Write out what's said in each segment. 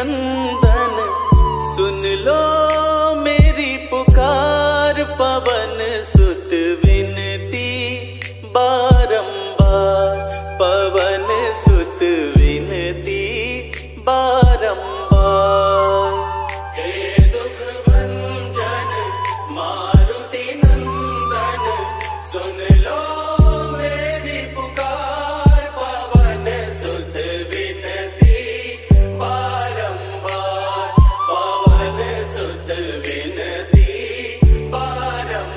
नंदन सुन लो मेरी पुकार, पवन सुत विनती बारंबार, पवन सुत विनती बारंबार। हे दुख भंजन मारुति नंदन सुन लो मेरी पुकार, पवन सुत विनती बारंबार, पवन सुत विनती बारंबार।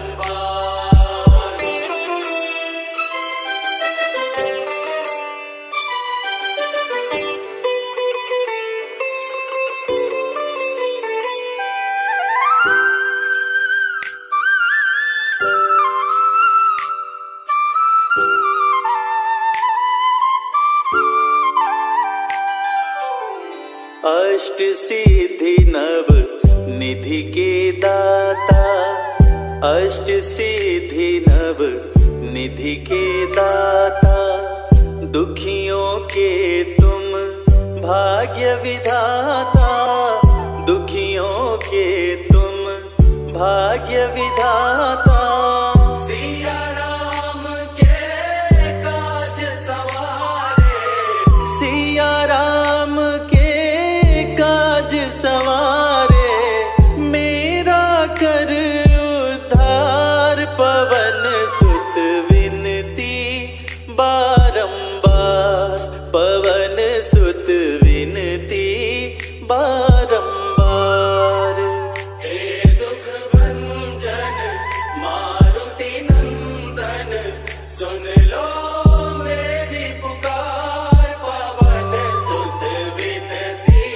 अष्ट सिद्धि नव निधि के दाता, अष्ट सिद्धि नव निधि के दाता, दुखियों के तुम भाग्य विधाता, दुखियों के तुम भाग्य विधाता। सिया राम के काज सवारे, सिया राम के काज सवारे, मेरा कर उद्धार, पवन सुत विनती बारंबार, पवन सुत विनती बारंबार। हे दुख भंजन मारुति नंदन सुन लो मेरी पुकार, पवन सुत विनती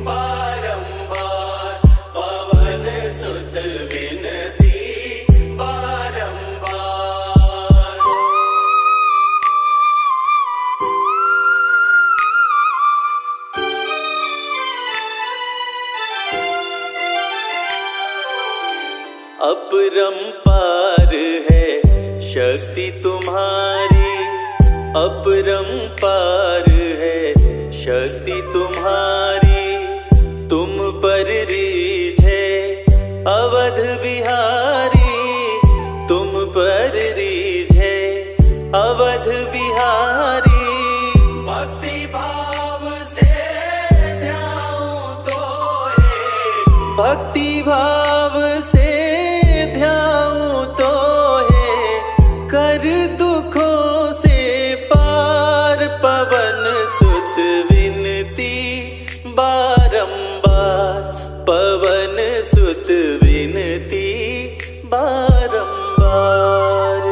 बारंबार, पवन सुत विनती बारंबार। अपरंपार है शक्ति तुम्हारी, अपरंपार है शक्ति तुम्हारी, तुम पर रीझे अवध बिहारी, तुम पर रीझे अवध बिहारी। भक्ति भाव से ध्याऊं तो है, भक्ति भाव से ध्याऊं तो है, कर दुखों से पार, पवन सुत विनती बारंबार, पवन सुत विनती बारंबार।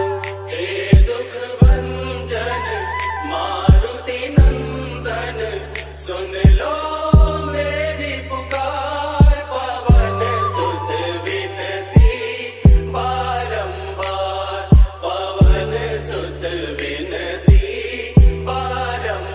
हे दुख भंजन मारुति नंदन सुन लो मेरी पुकार, पवन सुत विनती बारंबार, पवन सुत विनती बारंबार।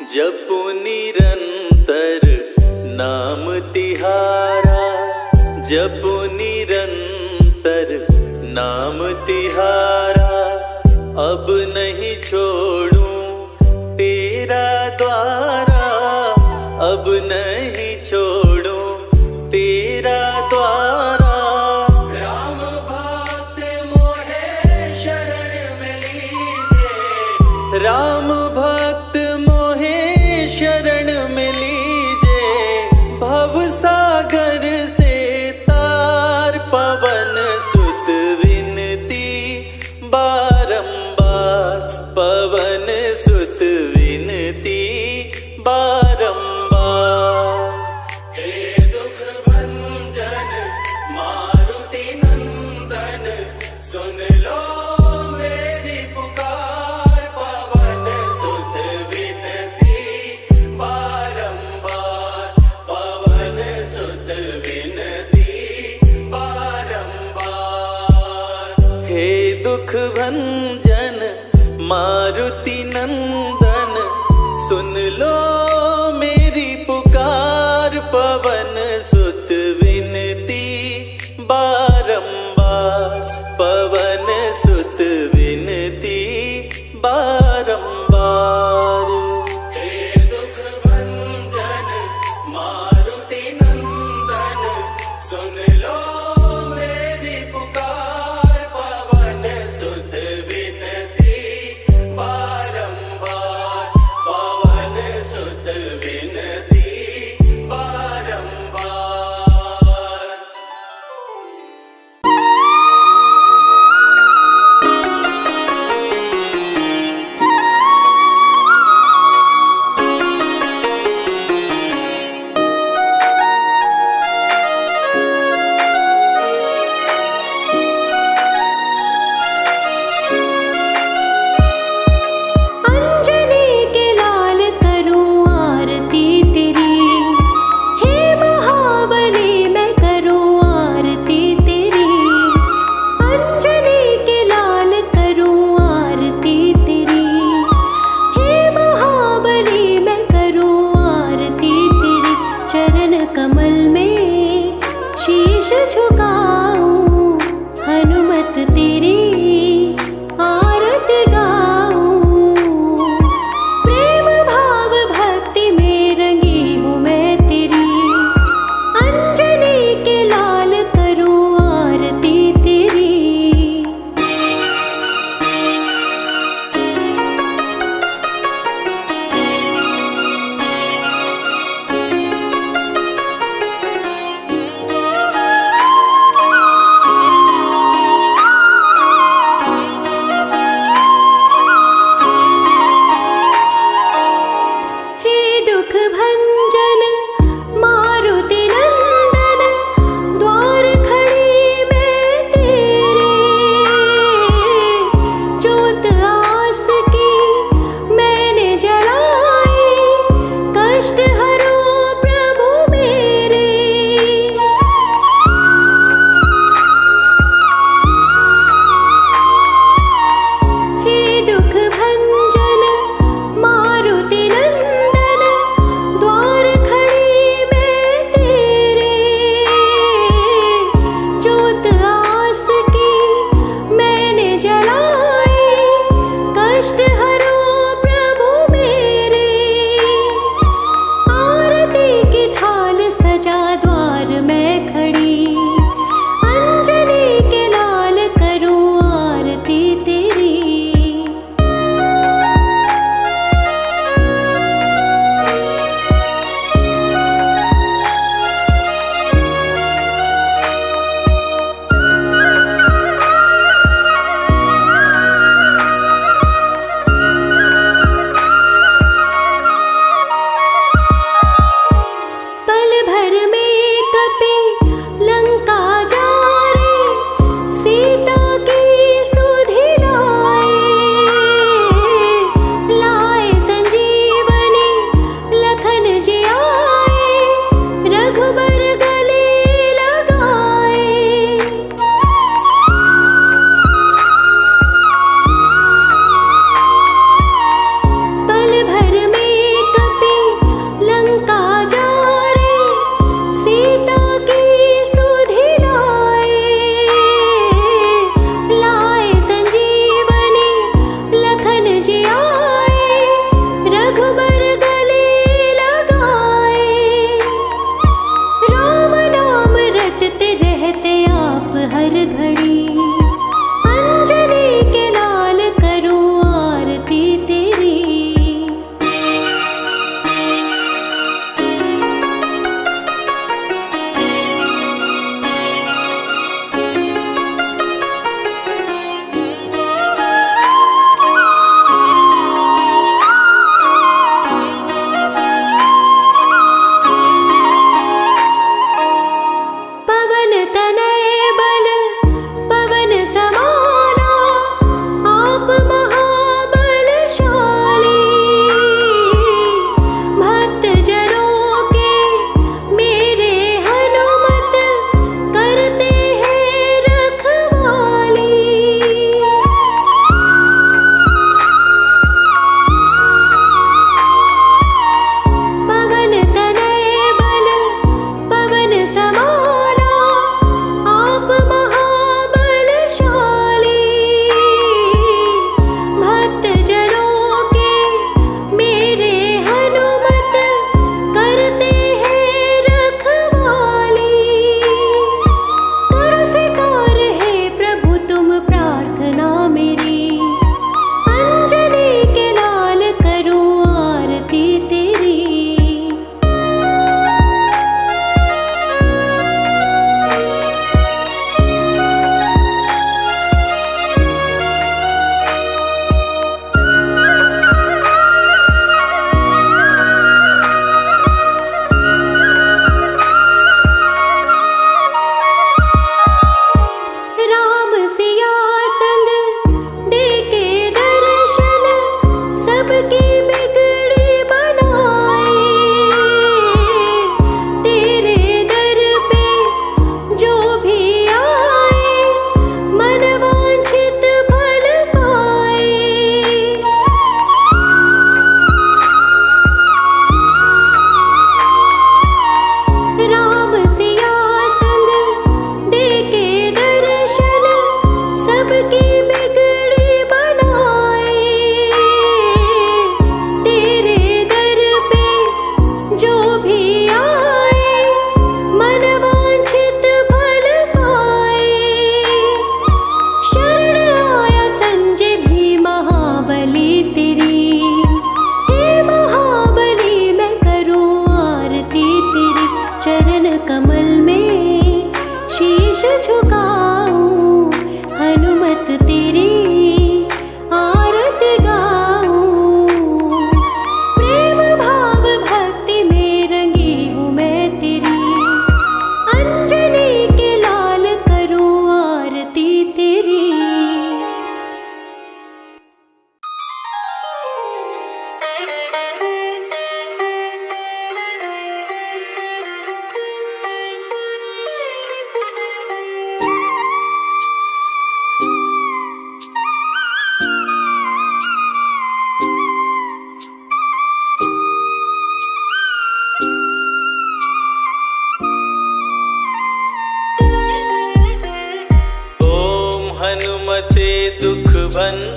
जपो निरंतर नाम तिहारा, जपो निरंतर नाम तिहारा, अब नहीं छोड़ूं तेरा द्वारा, अब नहीं छोड़ूं तेरा द्वारा। राम भक्त मोहे शरण में लीजे, राम भक्त मोहे शरण में लीजे, भव सागर से तार, पवन सुत विनती बारंबार, पवन सुत विनती बारंबार। हे दुख भंजन मारुति नंदन सुन लो मेरी पुकार, पवन सुत विनती बारंबार, पवन सुत विनती बारंबार। हे मारुति नंदन सुन लो मेरी पुकार, पवन सुत विनती बारंबार, पवन सुत विनती बारंबार। हे दुख भंजन मारुति नंदन सुन लो मेरी पुकार, पवन सुत विनती बारंबार, पवन सुत विनती बारंबार।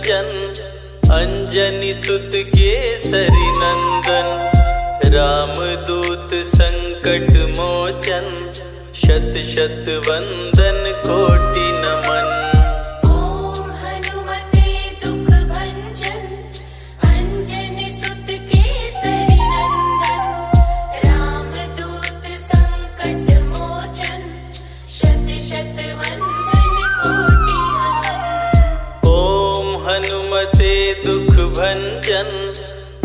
भंजन अंजनी सुत केसरी नंदन रामदूत संकट मोचन शत शत वंदन कोटि नमन। ओम हनुमते दुख भंजन अंजनी सुत केसरी नंदन रामदूत संकट मोचन शत शत वंदन कोटि नमन। ओम हनुमते दुख भंजन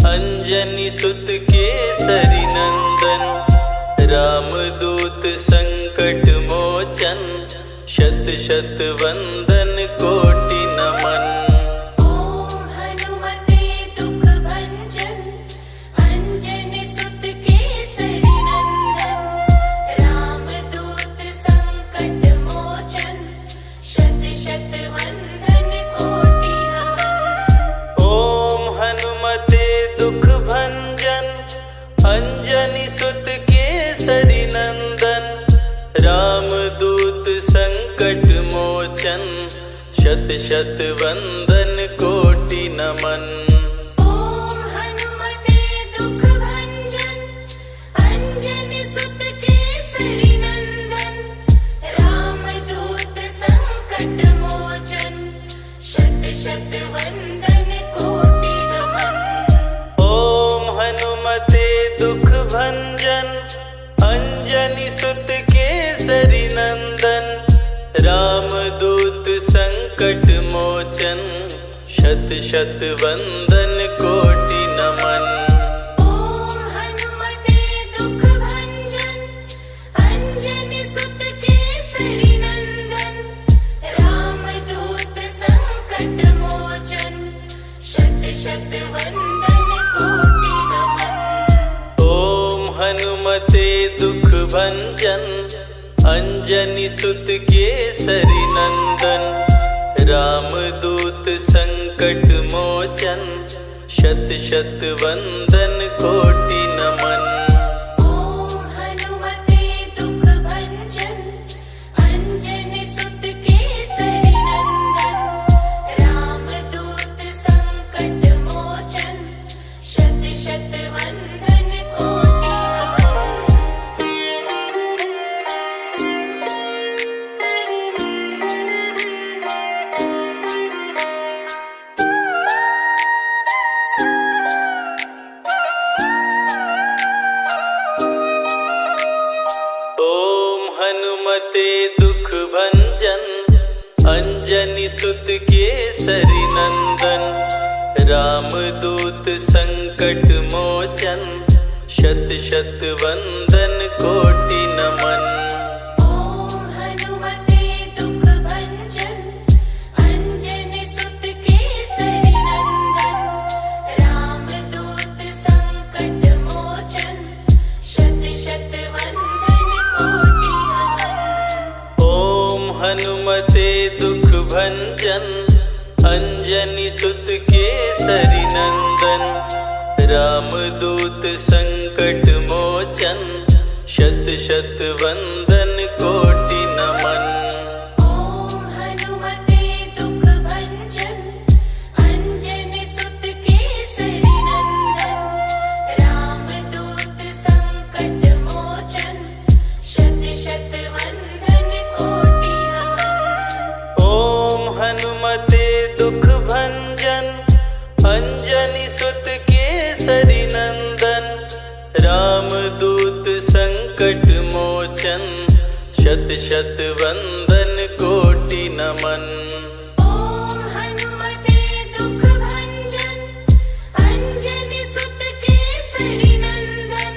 अंजनी सुत केसरी नंदन रामदूत संकट मोचन शत शत वंदन कोटि नमन। ओम हनुमते दुख भंजन अंजनी सुत केसरी नंदन रामदूत संकट मोचन शत शत वंदन कोटि नमन। ओम हनुमते दुख भंजन अंजनी सुत केसरी नंदन रामदूत संकट मोचन शत शत वंदन कोटि नमन। ओम हनुमते दुख भंजन अंजनी सुत केसरी नंदन रामदूत संकट मोचन शत शत वंदन कोटि नमन। ओम हनुमते दुख भंजन अंजनी सुत केसरी नंदन रामदूत संकट मोचन शत शत वंदन कोटि नमन। ओम हनुमते दुख भंजन अंजनी सुत केसरी नंदन रामदूत संकट मोचन शत शत वंदन कोटि नमन। ओम हनुमते दुख भंजन अंजनी सुत केसरी नंदन रामदूत संकट मोचन शत शत वंदन कोटि नमन। ओम हनुमते दुख भंजन अंजनी सुत केसरी नंदन रामदूत संकट मोचन शत शत वंदन कोटि ओम हनुमते दुख भंजन अंजनी सुत केसरी नंदन रामदूत संकट मोचन शत शत वंदन कोटि नमन। ओम हनुमते दुख भंजन अंजनी सुत केसरी नंदन रामदूत संकट मोचन शत शत वंदन कोटि नमन। ओम हनुमते दुख भंजन अंजनी सुत केसरी नंदन रामदूत संकट मोचन शत शत वंदन कोटि नमन। ओम हनुमते दुख भंजन अंजनी सुत केसरी नंदन रामदूत संकट मोचन शत शत वंदन कोटि नमन। ओम हनुमते दुख भंजन अंजनी सुत केसरी नंदन रामदूत संकट मोचन शत शत वंदन कोटि नमन। ओम हनुमते दुख भंजन अंजनी सुत केसरी नंदन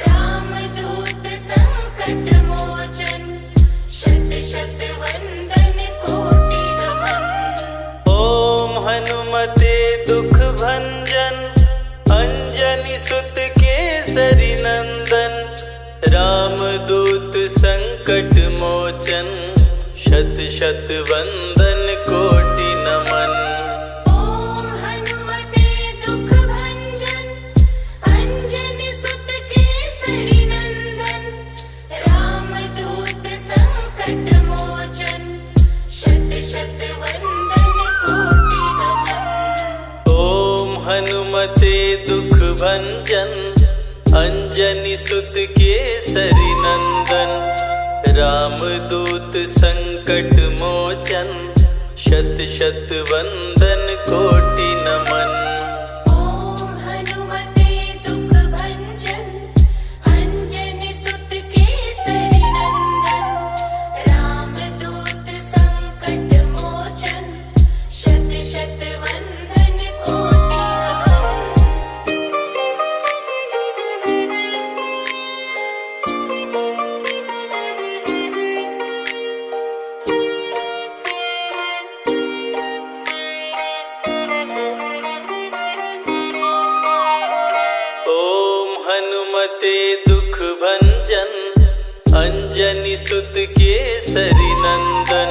रामदूत संकट मोचन शत शत वंदन कोटि नमन। ओम हनुमते दुख भंजन अंजनी सुत केसरी नंदन रामदूत संकट मोचन शत शत वंदन कोटि नमन। ओम हनुमते दुख भंजन अंजनी सुत केसरी नंदन रामदूत संकट मोचन शत शत वंदन कोटि नमन। हनुमते दुख भंजन अंजनी सुत केसरी नंदन रामदूत संकट मोचन शत शत वंदन कोटि नमन। ओम हनुमते दुख भंजन अंजनी सुत केसरी नंदन रामदूत संकट मोचन शत शत वंदन कोटि ओम हनुमते दुख भंजन अंजनी सुत केसरी नंदन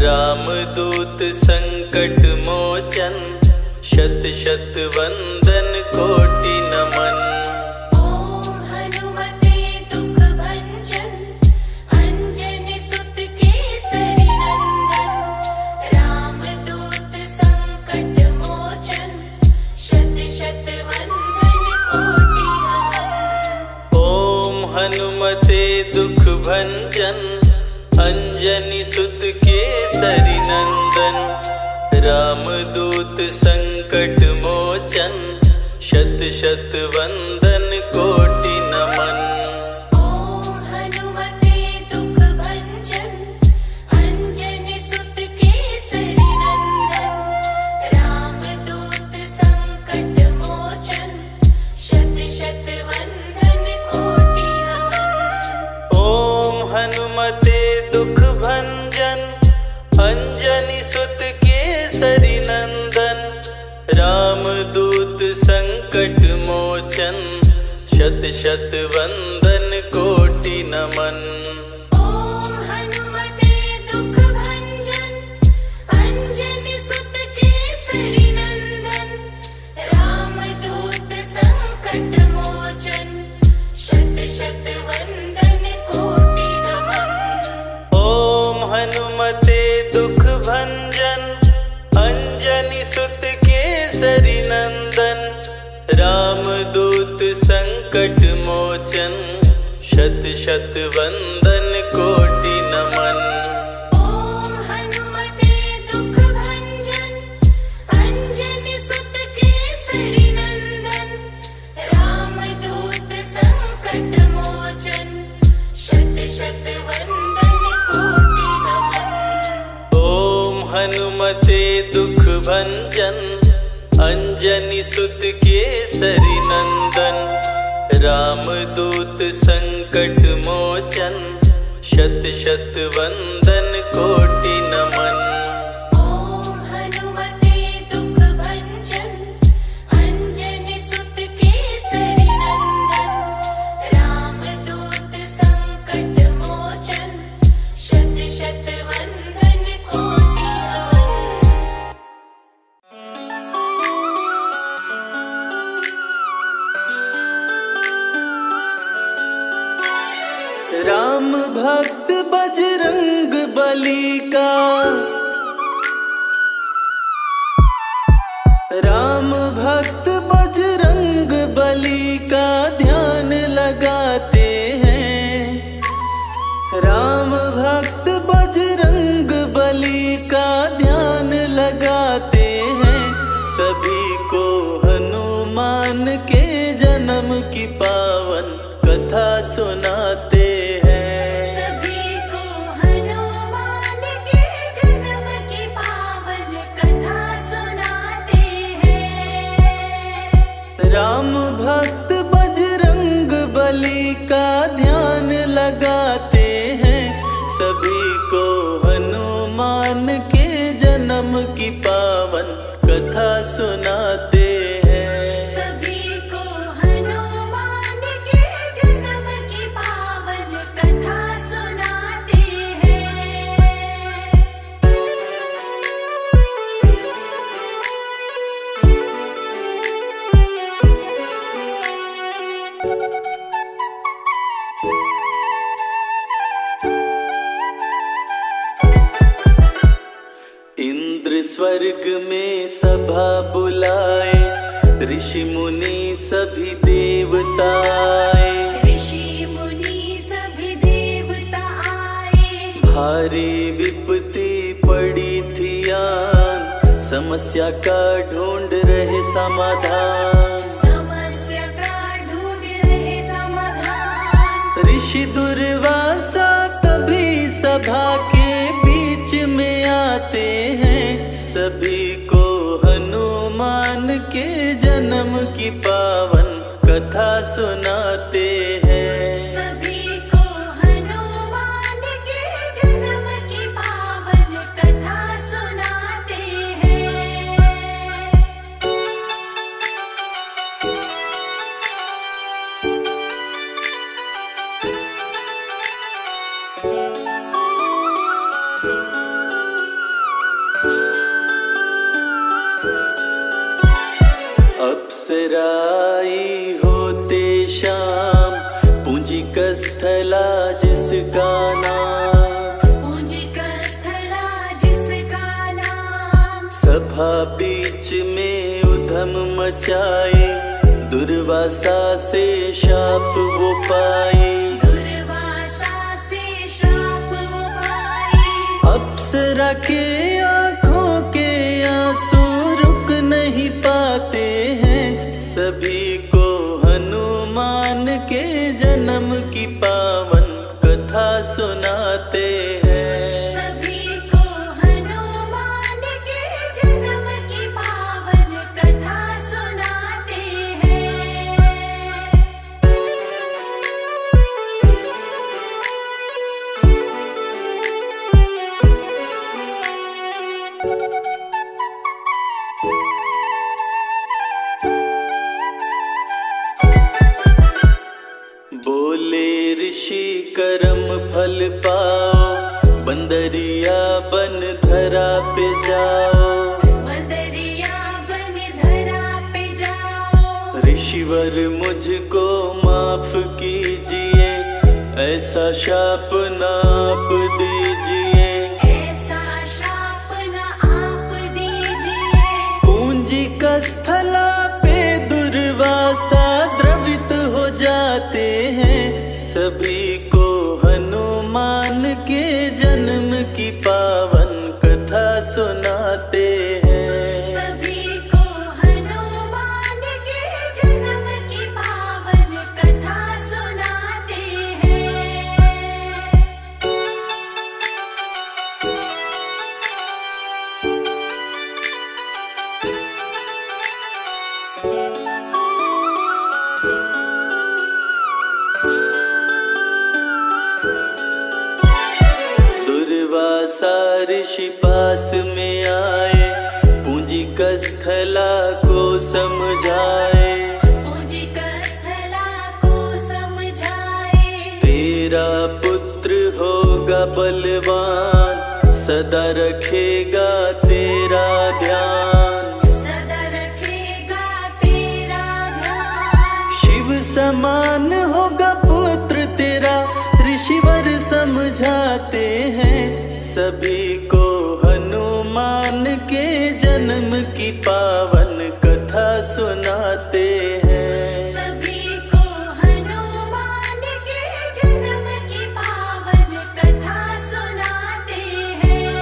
रामदूत संकट मोचन शत शत वंदन कोटि नमन। ओम हनुमते दुख भंजन अंजनी सुत केसरी नंदन रामदूत संकट मोचन शत शत वंदन कोटि नमन। ओम हनुमते दुख भंजन अंजनी सुत केसरी नंदन रामदूत संकट मोचन शत शत वंदन कोटि नमन। ओम हनुमते दुख भंजन अंजनी सुत केसरी नंदन रामदूत संकट मोचन शत शत वंदन कोटि नमन। ओम हनुमते दुख भंजन अंजनी सुत केसरी नंदन रामदूत संकट मोचन शत शत वंदन कोटि नमन। ओम हनुमते दुख भंजन अंजनी सुत केसरी नंदन रामदूत संकट मोचन शत शत वंदन कोटि नमन। ओम हनुमते दुख भंजन अंजनी सुत केसरी नंदन रामदूत संकट मोचन शत शत वंदन कोटि नमन। ओम हनुमते दुख भंजन अंजनी सुत केसरी नंदन रामदूत संकट मोचन शत शत वंदन कोटि नमन। ओम हनुमते दुख भंजन अंजनी सुत केसरी नंदन रामदूत संकट मोचन शत शत वंदन कोटि नमन। ओम हनुमते दुख भंजन अंजनी सुत केसरी नंदन रामदूत संकट मोचन शत शत वंदन कोटि नमन। राम भक्त बजरंग बली का राम भक्त बजरंग बली का ध्यान लगाते हैं। राम भक्त बजरंग बली का ध्यान लगाते हैं। सभी को हनुमान के जन्म की पावन कथा सुनाते हैं। सभी को हनुमान के जन्म की पावन कथा सुनाते हैं। राम भक्त बजरंग बली का ध्यान लगाते हैं। सभी को हनुमान के जन्म की पावन कथा सुनाते हैं। सभी को हनुमान के जन्म की पावन कथा सुनाते हैं। इंद्र स्वर्ग में सभा बुलाए ऋषि मुनि सभी देवता आए, ऋषि मुनि सभी देवता आए। भारी विपत्ति पड़ी थी आन, समस्या का ढूंढ रहे समाधान। समस्या का ढूंढ रहे समाधान। ऋषि दुर्वासा तभी सभा के बीच में आते हैं, सभी को हनुमान के जन्म की पावन कथा सुनाते हैं। सभी को हनुमान के जन्म की पावन कथा सुनाते हैं। अप्सराई होते शाम, पूंजिक स्थला जिसका नाम। पूंजिक स्थला जिसका नाम। सभा बीच में उधम मचाए, दुर्वासा से शाप वो पाए। दुर्वासा से श्राप वो पाए। अप्सरा के आँखों के आंसू रुक नहीं पाते हैं, सभी को हनुमान के जन्म की पावन कथा सुनाते हैं। सभी को हनुमान के जन्म की पावन कथा सुनाते हैं। बोले ऋषि कर्म फल पाओ, बंदरिया बन धरा पे जाओ। बंदरिया बन धरा पे जाओ। ऋषिवर मुझको माफ कीजिए, ऐसा शाप ना आप दीजिए। ऐसा श्राप न आप दीजिए। पूंजिक स्थला पे दुर्वासा द्रवित हो जाते हैं, सभी को हनुमान के जन्म की पावन कथा सुनाते हैं। सभी को हनुमान के जन्म की पावन कथा सुनाते हैं। दुर्वासा ऋषि पास में आए, पूंजिक स्थला को समझाए। पूंजिक स्थला को समझाए। तेरा पुत्र होगा बलवान, सदा रखेगा तेरा ध्यान। सदा रखेगा तेरा ध्यान। शिव समान होगा पुत्र तेरा, ऋषिवर समझाते हैं, सभी को हनुमान के जन्म की पावन कथा सुनाते हैं। सभी को हनुमान के जन्म की पावन कथा सुनाते हैं।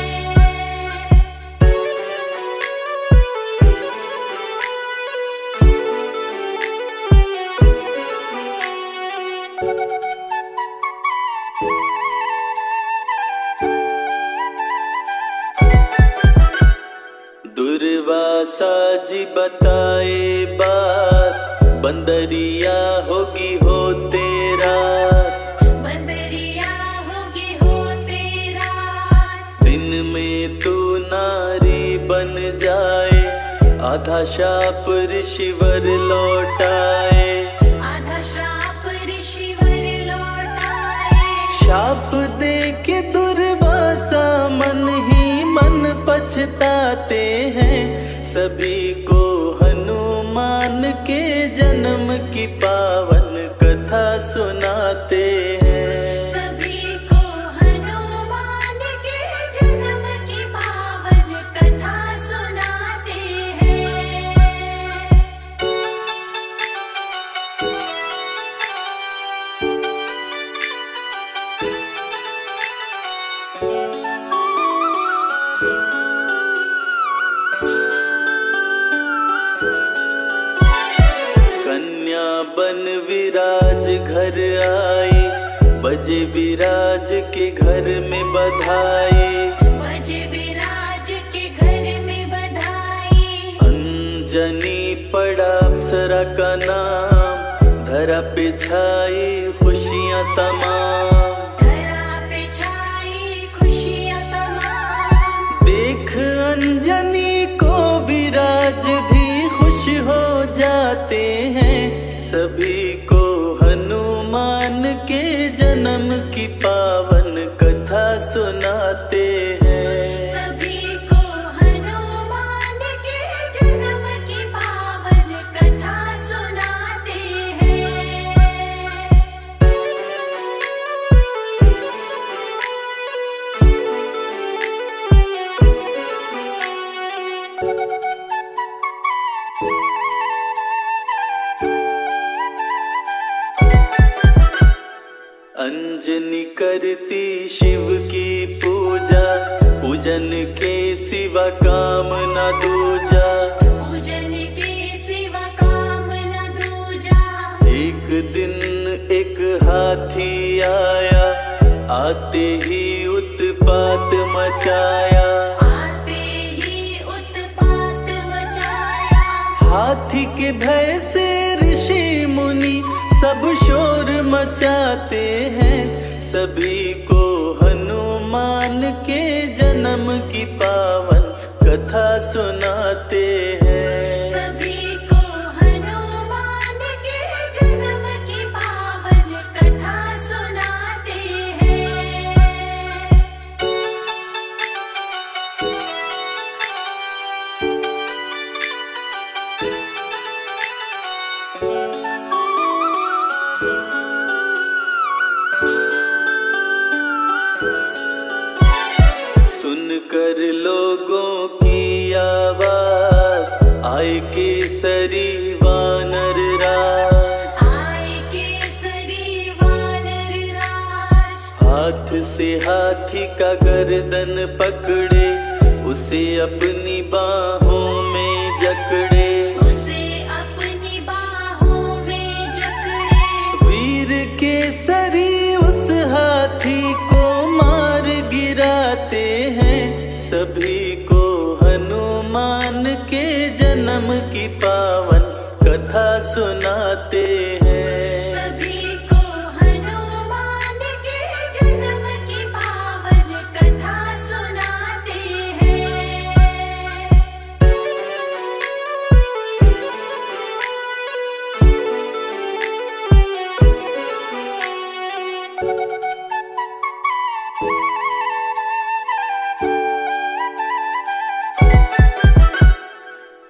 दुर्वासा जी बताए बात, बंदरिया होगी हो तेरा। बंदरिया होगी हो तेरा। दिन में तू नारी बन जाए, आधा शाप ऋषिवर लौटाए। आधा श्राप ऋषिवर लौटाए। शाप दे के दुर्वासा मन ही मन पछताते हैं, सभी को हनुमान के जन्म की पावन कथा सुनाते हैं। सभी को हनुमान के जन्म की पावन कथा सुनाते हैं। बन विराज घर आई, बजे विराज के घर में बधाई। बजे विराज के घर में बधाई। अंजनी पड़ा अप्सरा का नाम, धरा पे छाई खुशियाँ तमाम। धरा पे छाई खुशियाँ तमाम। देख अंजनी को विराज भी खुश हो जाते हैं, सभी को हनुमान के जन्म की पावन कथा सुनाते हैं। सभी को हनुमान के जन्म की पावन कथा सुनाते हैं। अंजनी करती शिव की पूजा, पूजन के सिवा काम न दूजा। पूजन के सिवा काम न दूजा। एक दिन एक हाथी आया, आते ही उत्पात मचाया। आते ही उत्पात मचाया। हाथी के भय से ऋषि मुनि सब शोर मचाते हैं, सभी को हनुमान के जन्म की पावन कथा सुनाते हैं। सभी को हनुमान के जन्म की पावन कथा सुनाते हैं। सुनकर लोगों की आवाज, आए केसरी वानर राज। आए केसरी वानर राज। हाथ से हाथी का गर्दन पकड़े, उसे अपनी बाहों में जकड़े। उसे अपनी बाहों में जकड़े। वीर केसरी उस हाथी को मार गिराते हैं, सभी को हनुमान के जन्म की पावन कथा सुनाते हैं। सभी को हनुमान के जन्म की पावन कथा सुनाते हैं।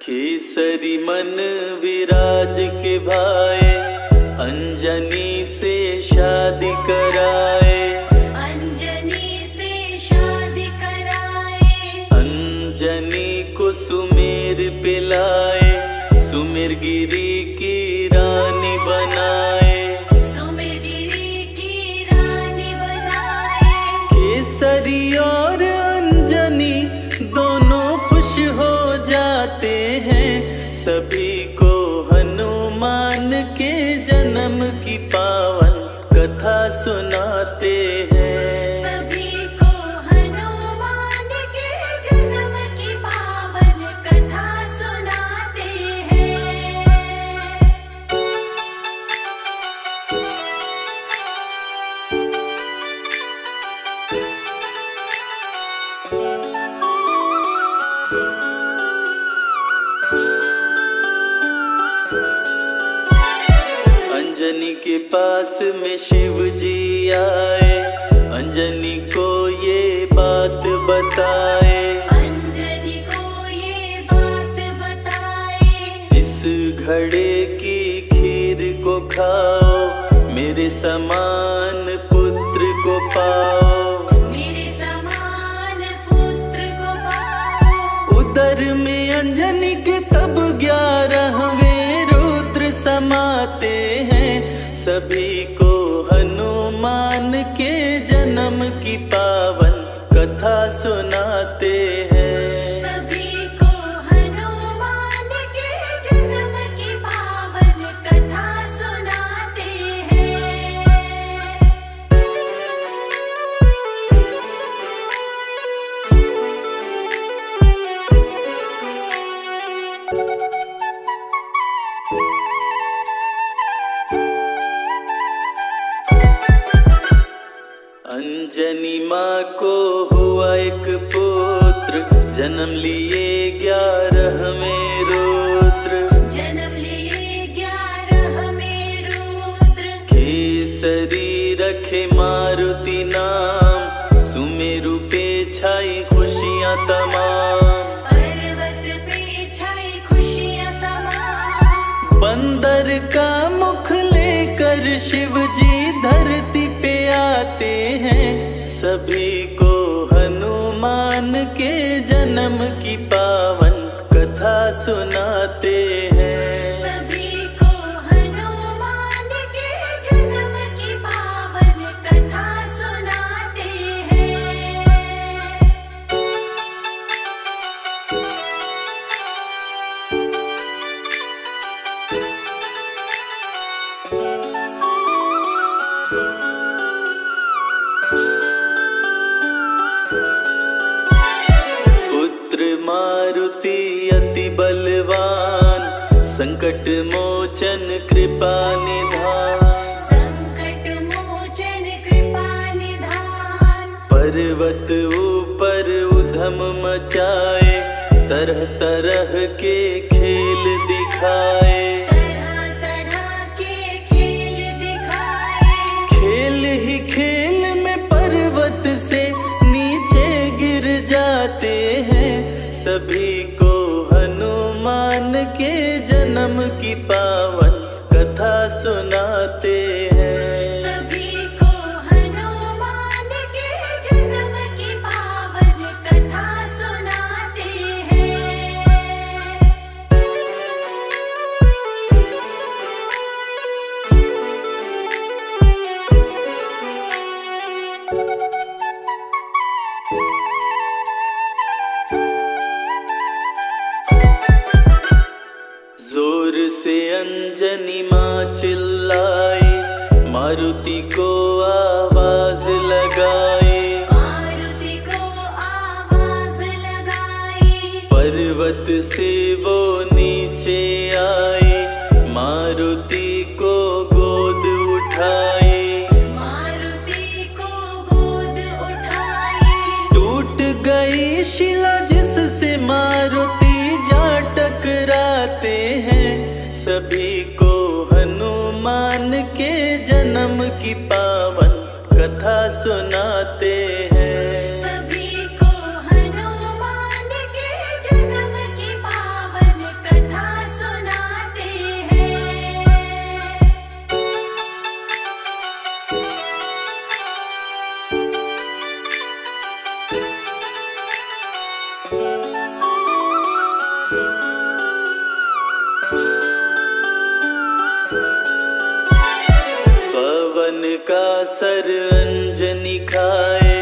केसरी मन विराज के भाए, अंजनी से शादी कराए। अंजनी से शादी कराए। अंजनी को सुमेर पिलाए, सुमेर गिरी की रानी बनाए। सुमेरगिरी की रानी बनाए। केसरी और अंजनी दोनों खुश हो जाते हैं, सभी को हनुमान के जन्म की पावन कथा सुनाते हैं। सभी को हनुमान के जन्म की पावन कथा सुनाते हैं। अंजनी के पास में शिव जी आए, अंजनी को ये बात बताए। अंजनी को ये बात बताए। इस घड़े की खीर को खाओ, मेरे समान पुत्र को पाओ। मेरे समान पुत्र को पाओ। उदर में अंजनी के तब 11वें रुद्र समाते हैं, सभी को हनुमान के जन्म की पावन कथा सुनाते हैं। सभी को हनुमान के जन्म की पावन कथा सुनाते जन्म लिए 11वें रुद्र, जन्म लिए 11वें रुद्र। केसरी रखे मारुति नाम, सुमेरु पे छाई खुशियाँ तमाम। पर्वत पे छाई खुशियाँ तमाम। बंदर का मुख लेकर शिव जी धरती पे आते हैं, सभी को हनुमान के जन्म की पावन कथा सुनाते हैं। सभी को हनुमान के जन्म की पावन कथा सुनाते हैं। पुत्र मारुति अति बलवान, संकट मोचन कृपा निधान। संकट मोचन कृपा निधान। पर्वत ऊपर उधम मचाए, तरह तरह के खेल दिखाए। तरह तरह के खेल दिखाए। खेल ही खेल में पर्वत से नीचे गिर जाते हैं, सभी को हनुमान के जन्म की पावन कथा सुनाते हैं। सभी को हनुमान के जन्म की पावन कथा सुनाते हैं। जोर से अंजनी माँ चिल्लाई, मारुति को आवाज लगाई। मारुति को आवाज लगाई। पर्वत से वो नीचे आए, मारुति को गोद उठाई। मारुति को गोद उठाई। टूट गई शिला जिससे मारुति जा टकराते हैं, सभी को हनुमान के जन्म की पावन कथा सुनाते हैं। सभी को हनुमान के जन्म की पावन कथा सुनाते हैं। पवन का सर अंजनी खाए,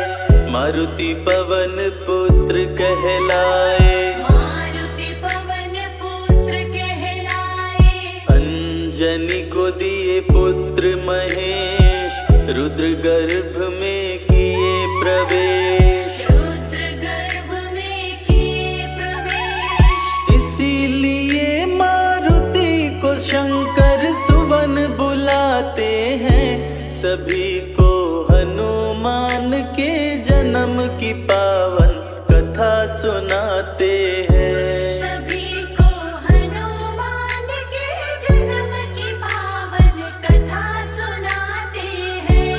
मारुति पवन पुत्र कहलाए। मारुति पवन पुत्र कहलाए। अंजनी को दिए पुत्र महेश, रुद्र गर्भ में किए प्रवेश। रुद्र गर्भ में किए प्रवेश। इसीलिए मारुति को शंकर सुवन बुलाते हैं, सभी को हनुमान के जन्म की पावन कथा सुनाते हैं। सभी को हनुमान के जन्म की पावन कथा सुनाते हैं।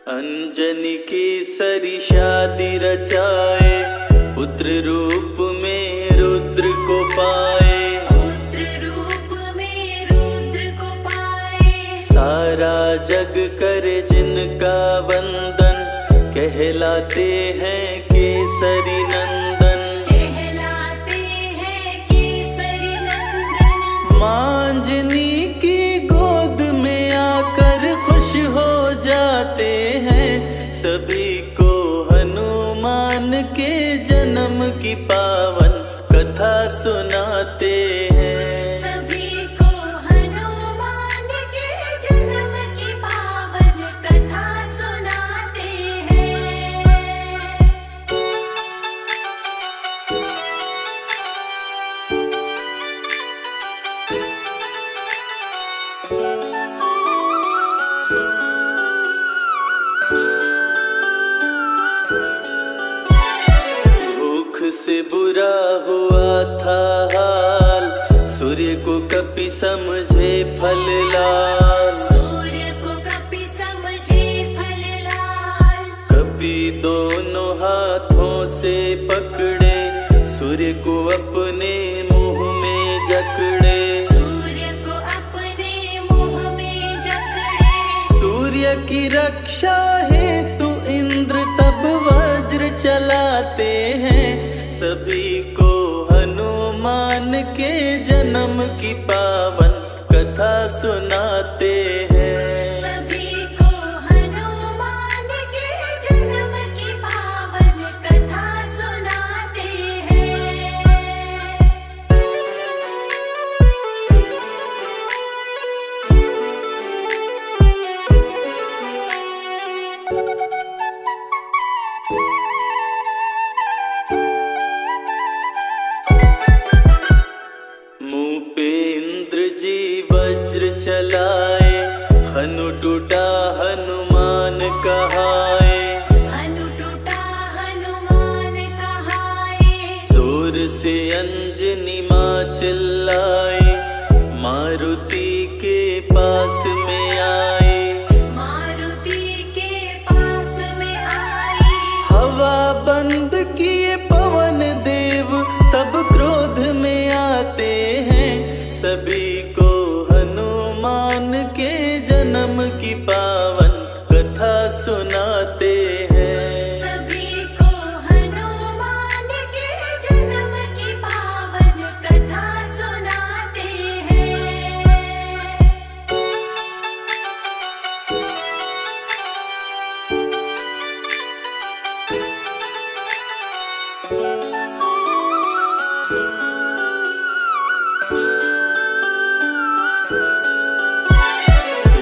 अंजनी की सरी शादी रचाए, पुत्र रूप में रुद्र को पाए। पुत्र रूप में रुद्र को पाए। सारा जग करे जिनका वंदन, कहलाते हैं केसरी नंदन। कहलाते हैं केसरी नंदन। मांजनी की गोद में आकर खुश हो जाते हैं, सभी को हनुमान के जन्म की पावन कथा सुनाते हैं। सभी को हनुमान के जन्म की पावन कथा सुनाते हैं। उससे बुरा हुआ था हाल, सूर्य को कपि समझे फल लाल। सूर्य को कपि समझे फल लाल। कपि दोनों हाथों से पकड़े, सूर्य को अपने मुंह में जकड़े। सूर्य को अपने मुंह में जकड़े। सूर्य की रक्षा हेतु इंद्र तब वज्र चलाते हैं, सभी को हनुमान के जन्म की पावन कथा सुनाते हैं। सभी को हनुमान के जन्म की पावन कथा सुनाते हैं। मुंह पे इंद्र जी वज्र चलाए, हनु टूटा हनुमान कहाए। हनु टूटा हनुमान कहाए। जोर से अंजनी माँ चिल्लाए, मारुति के पास में आए। मारुति के पास में आई। हवा बंद किए पवन देव तब क्रोध में आते हैं, सभी को हनुमान के जन्म की पावन कथा सुनाते हैं। सभी को हनुमान के जन्म की पावन कथा सुनाते हैं।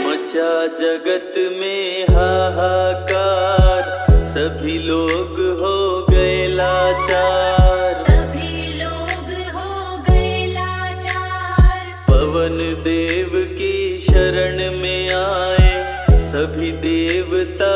मचा जगत में हाहाकार, सभी लोग हो गए लाचार। सभी लोग हो गए लाचार। पवन देव की शरण में आए, सभी देवता